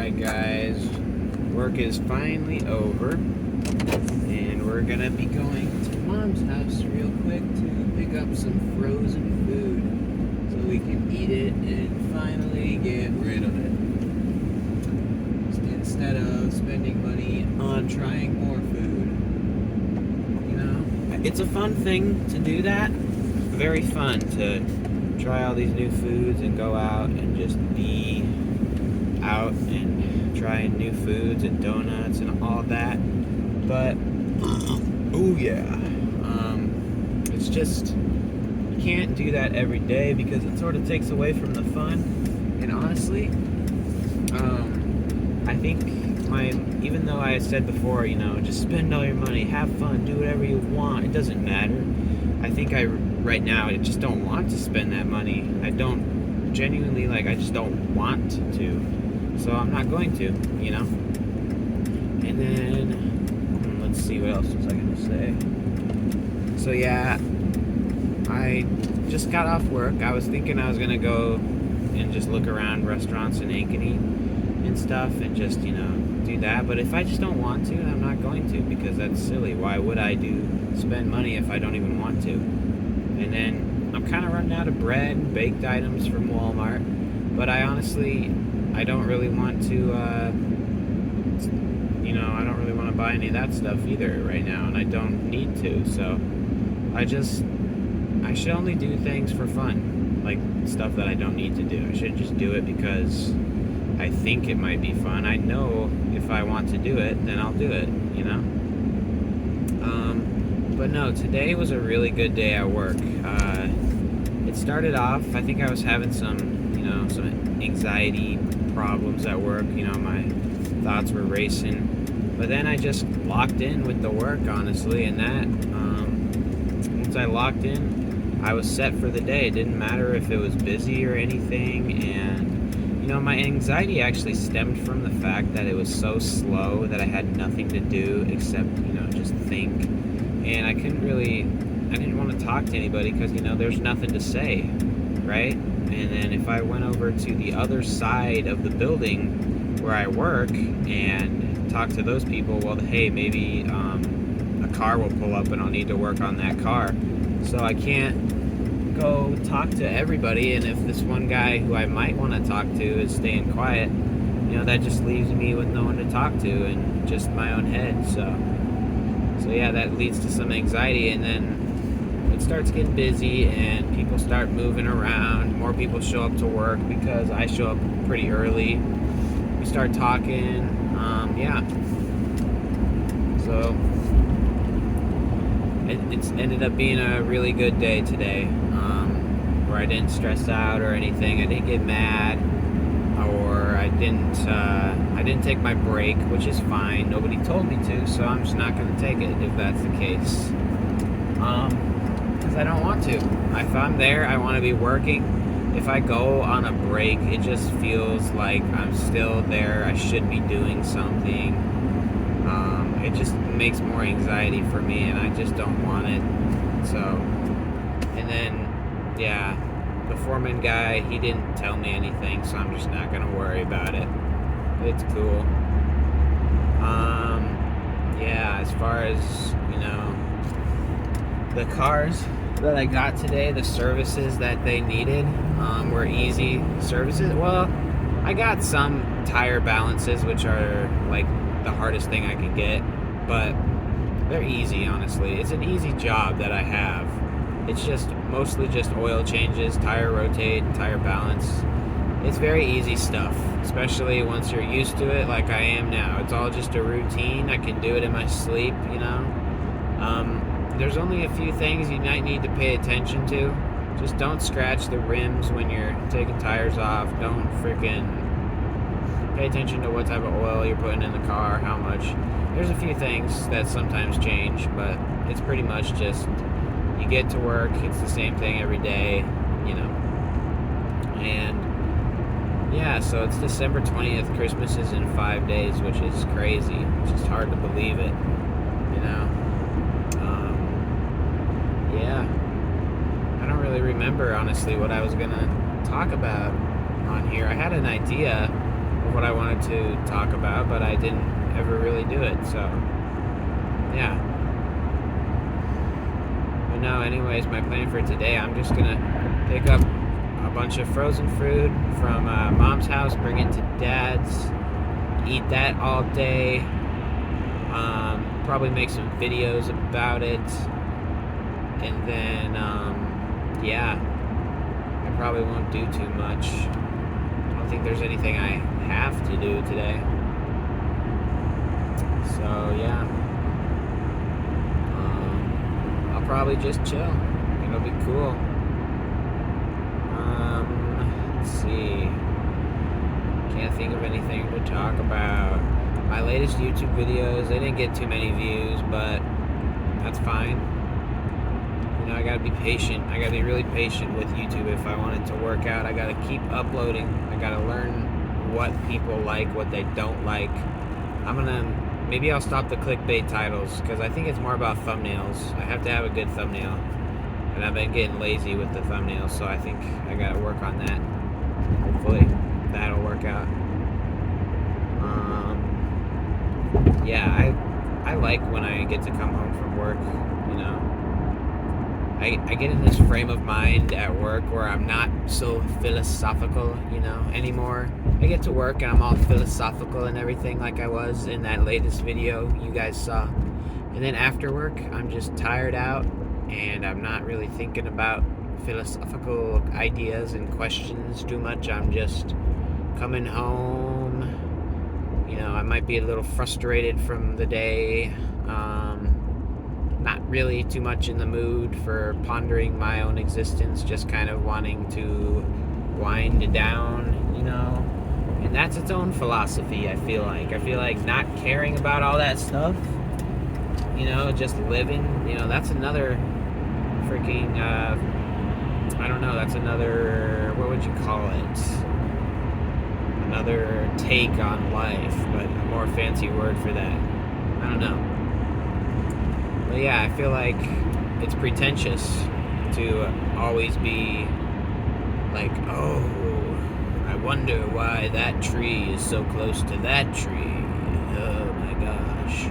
Alright guys, work is finally over and we're gonna be going to Mom's house real quick to pick up some frozen food so we can eat it and finally get rid of it instead of spending money on trying more food. You know, it's a fun thing to do that. Very fun to try all these new foods and go out and just be out and trying new foods and donuts and all that. But oh yeah, it's just, you can't do that every day because it sort of takes away from the fun. And honestly, I think even though I said before, you know, just spend all your money, have fun, do whatever you want, it doesn't matter. I think right now I just don't want to spend that money. I don't genuinely, I just don't want to. So I'm not going to, you know? And then, let's see, what else was I going to say? So yeah, I just got off work. I was thinking I was going to go and just look around restaurants in Ankeny and stuff and just, you know, do that. But if I just don't want to, I'm not going to, because that's silly. Why would I spend money if I don't even want to? And then I'm kind of running out of bread and baked items from Walmart. But I don't really want to, you know, I don't really want to buy any of that stuff either right now, and I don't need to, so I should only do things for fun, like stuff that I don't need to do. I should just do it because I think it might be fun. I know if I want to do it, then I'll do it, you know? But no, today was a really good day at work. It started off, I think I was having some anxiety problems at work. You know, my thoughts were racing, but then I just locked in with the work, honestly, and that once I locked in, I was set for the day. It didn't matter if it was busy or anything. And you know, my anxiety actually stemmed from the fact that it was so slow that I had nothing to do except, you know, just think. And I didn't want to talk to anybody because, you know, there's nothing to say, right? And then if I went over to the other side of the building where I work and talk to those people, well, hey, maybe a car will pull up and I'll need to work on that car. So I can't go talk to everybody. And if this one guy who I might want to talk to is staying quiet, you know, that just leaves me with no one to talk to and just my own head. So yeah, that leads to some anxiety. And then it starts getting busy and people start moving around. More people show up to work because I show up pretty early. We start talking. Yeah. So it's ended up being a really good day today, where I didn't stress out or anything. I didn't get mad, or I didn't take my break, which is fine. Nobody told me to, so I'm just not going to take it if that's the case. Because I don't want to. If I'm there, I want to be working. If I go on a break, it just feels like I'm still there. I should be doing something. It just makes more anxiety for me, and I just don't want it. So, and then, yeah, the foreman guy, he didn't tell me anything, so I'm just not going to worry about it. It's cool. Yeah, as far as, you know, the cars that I got today, the services that they needed were easy services. Well, I got some tire balances, which are like the hardest thing I can get, but they're easy, honestly. It's an easy job that I have. It's just mostly just oil changes, tire rotate, tire balance. It's very easy stuff, especially once you're used to it like I am now. It's all just a routine. I can do it in my sleep, you know. There's only a few things you might need to pay attention to. Just don't scratch the rims when you're taking tires off. Don't freaking pay attention to what type of oil you're putting in the car, how much. There's a few things that sometimes change, but it's pretty much just, you get to work, it's the same thing every day, you know. And yeah, so it's December 20th. Christmas is in 5 days, which is crazy. It's just hard to believe it, you know. Yeah, I don't really remember, honestly, what I was gonna talk about on here. I had an idea of what I wanted to talk about, but I didn't ever really do it, so yeah. But no, anyways, my plan for today, I'm just gonna pick up a bunch of frozen fruit from Mom's house, bring it to Dad's, eat that all day, probably make some videos about it, and then yeah, I probably won't do too much. I don't think there's anything I have to do today, so yeah, I'll probably just chill. It'll be cool. Let's see, can't think of anything to talk about. My latest YouTube videos, they didn't get too many views, but that's fine. You know, I gotta be patient. I gotta be really patient with YouTube if I want it to work out. I gotta keep uploading. I gotta learn what people like, what they don't like. Maybe I'll stop the clickbait titles, because I think it's more about thumbnails. I have to have a good thumbnail, and I've been getting lazy with the thumbnails, so I think I gotta work on that. Hopefully that'll work out. Yeah, I like when I get to come home from work, you know. I get in this frame of mind at work where I'm not so philosophical, you know, anymore. I get to work and I'm all philosophical and everything like I was in that latest video you guys saw. And then after work, I'm just tired out and I'm not really thinking about philosophical ideas and questions too much. I'm just coming home. You know, I might be a little frustrated from the day. Not really too much in the mood for pondering my own existence, just kind of wanting to wind down, you know. And that's its own philosophy, I feel like. I feel like not caring about all that stuff, you know, just living, you know, that's another freaking, I don't know, that's another, what would you call it? Another take on life, but a more fancy word for that. I don't know. But yeah, I feel like it's pretentious to always be like, oh, I wonder why that tree is so close to that tree. Oh my gosh.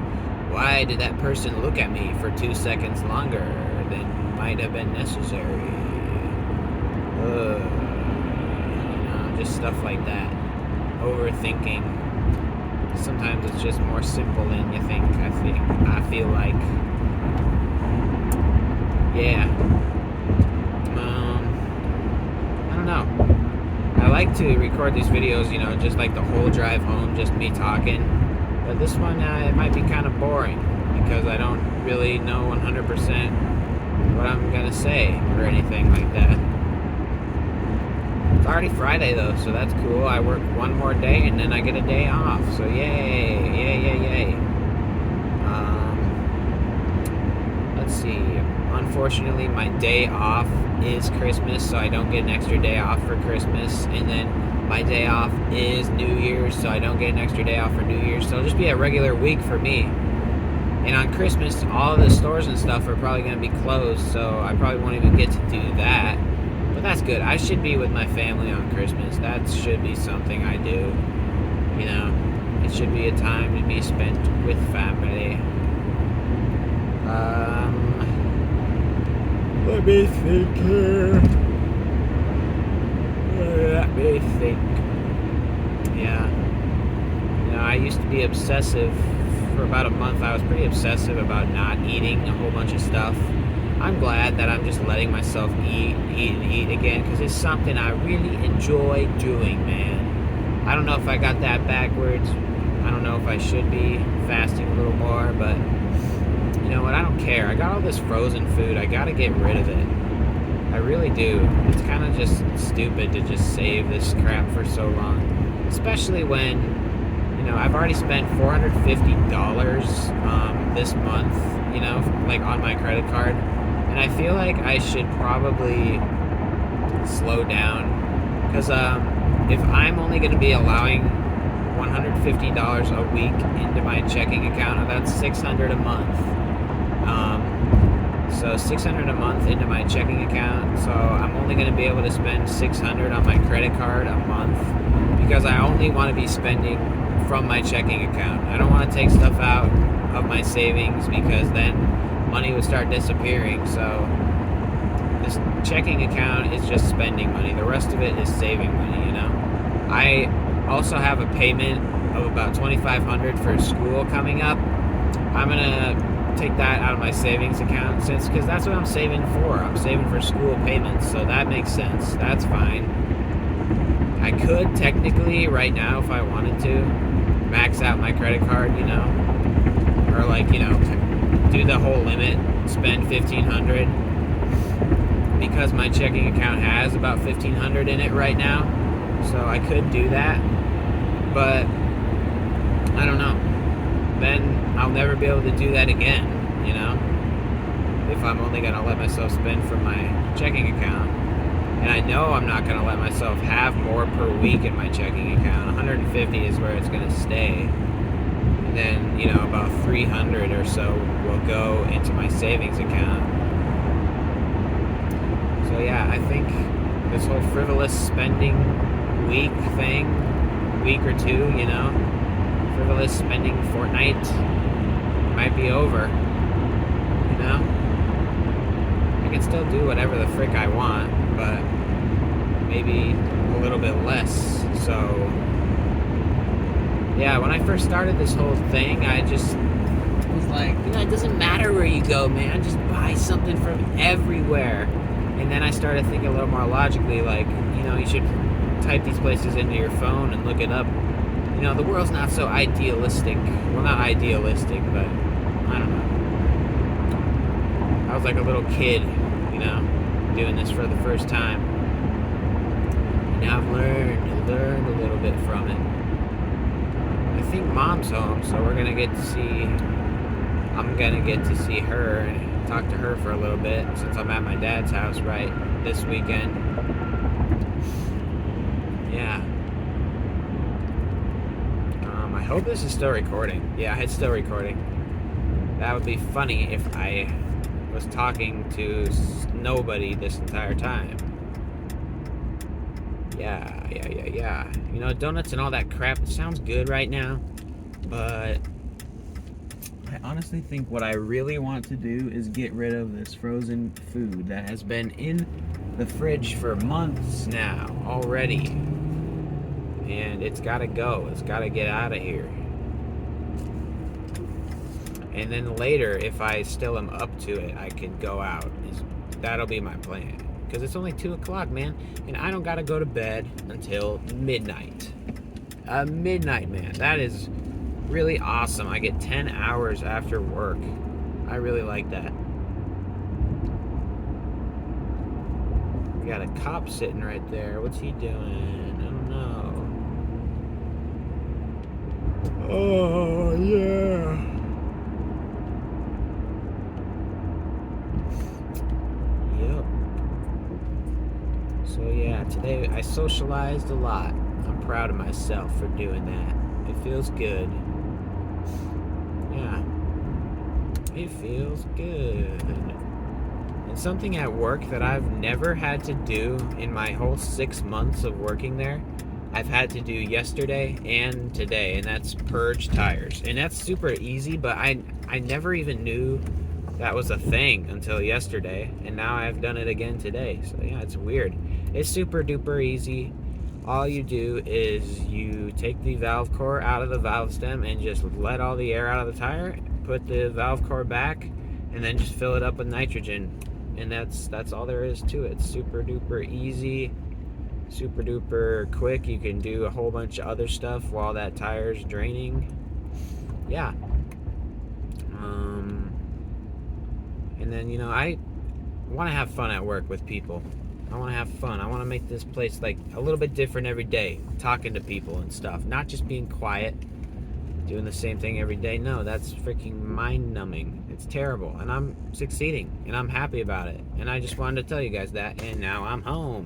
Why did that person look at me for 2 seconds longer than might have been necessary? You know, just stuff like that. Overthinking. Sometimes it's just more simple than you think. I feel like, yeah. I don't know. I like to record these videos, you know, just like the whole drive home, just me talking. But this one, it might be kind of boring because I don't really know 100% what I'm gonna say or anything like that. It's already Friday though, so that's cool. I work one more day and then I get a day off. So yay, yay. Let's see. Unfortunately, my day off is Christmas, so I don't get an extra day off for Christmas. And then my day off is New Year's, so I don't get an extra day off for New Year's. So it'll just be a regular week for me. And on Christmas, all the stores and stuff are probably going to be closed, so I probably won't even get to do that. But that's good. I should be with my family on Christmas. That should be something I do. You know, it should be a time to be spent with family. Let me think here. Let me think. Yeah. You know, I used to be obsessive. For about a month, I was pretty obsessive about not eating a whole bunch of stuff. I'm glad that I'm just letting myself eat again, because it's something I really enjoy doing, man. I don't know if I got that backwards. I don't know if I should be fasting a little more, but you know what? I don't care. I got all this frozen food. I gotta get rid of it. I really do. It's kind of just stupid to just save this crap for so long, especially when, you know, I've already spent $450 this month, you know, like on my credit card. And I feel like I should probably slow down, because if I'm only going to be allowing $150 a week into my checking account, that's $600 a month. So $600 a month into my checking account. So I'm only going to be able to spend $600 on my credit card a month because I only want to be spending from my checking account. I don't want to take stuff out of my savings because then money would start disappearing. So this checking account is just spending money. The rest of it is saving money, you know. I also have a payment of about $2,500 for school coming up. I'm gonna take that out of my savings account because that's what I'm saving for. I'm saving for school payments, so that makes sense. That's fine. I could technically right now, if I wanted to, max out my credit card, you know, or like, you know, do the whole limit, spend $1,500, because my checking account has about $1,500 in it right now. So I could do that, but I don't know. Then I'll never be able to do that again, you know, if I'm only going to let myself spend from my checking account. And I know I'm not going to let myself have more per week in my checking account. 150 is where it's going to stay. And then, you know, about 300 or so will go into my savings account. So yeah, I think this whole frivolous spending week thing, week or two, you know, frivolous spending fortnight might be over, you know. I can still do whatever the frick I want, but maybe a little bit less. So yeah, when I first started this whole thing, I just was like, you know, it doesn't matter where you go, man, just buy something from everywhere. And then I started thinking a little more logically, like, you know, you should type these places into your phone and look it up. You know, the world's not so idealistic. Well, not idealistic, but I don't know. I was like a little kid, you know, doing this for the first time. And now I've learned a little bit from it. I think Mom's home, so I'm gonna get to see her and talk to her for a little bit since I'm at my dad's house right this weekend. Yeah. I hope this is still recording. Yeah, it's still recording. That would be funny if I was talking to nobody this entire time. Yeah. You know, donuts and all that crap, it sounds good right now, but I honestly think what I really want to do is get rid of this frozen food that has been in the fridge for months now already. And it's got to go. It's got to get out of here. And then later, if I still am up to it, I can go out. That'll be my plan. Because it's only 2 o'clock, man. And I don't got to go to bed until midnight. Midnight, man. That is really awesome. I get 10 hours after work. I really like that. We got a cop sitting right there. What's he doing? I don't know. Oh, yeah. Yep. So, yeah, today I socialized a lot. I'm proud of myself for doing that. It feels good. Yeah. It feels good. And something at work that I've never had to do in my whole 6 months of working there, I've had to do yesterday and today, and that's purge tires. And that's super easy, but I never even knew that was a thing until yesterday, and now I've done it again today. So yeah, it's weird. It's super duper easy. All you do is you take the valve core out of the valve stem and just let all the air out of the tire, put the valve core back, and then just fill it up with nitrogen. And that's all there is to it. It's super duper easy, super duper quick. You can do a whole bunch of other stuff while that tire's draining. Yeah. And then, you know, I want to have fun at work with people. I want to have fun. I want to make this place like a little bit different every day, talking to people and stuff, not just being quiet, doing the same thing every day. No, that's freaking mind-numbing. It's terrible, and I'm succeeding, and I'm happy about it. And I just wanted to tell you guys that, and now I'm home.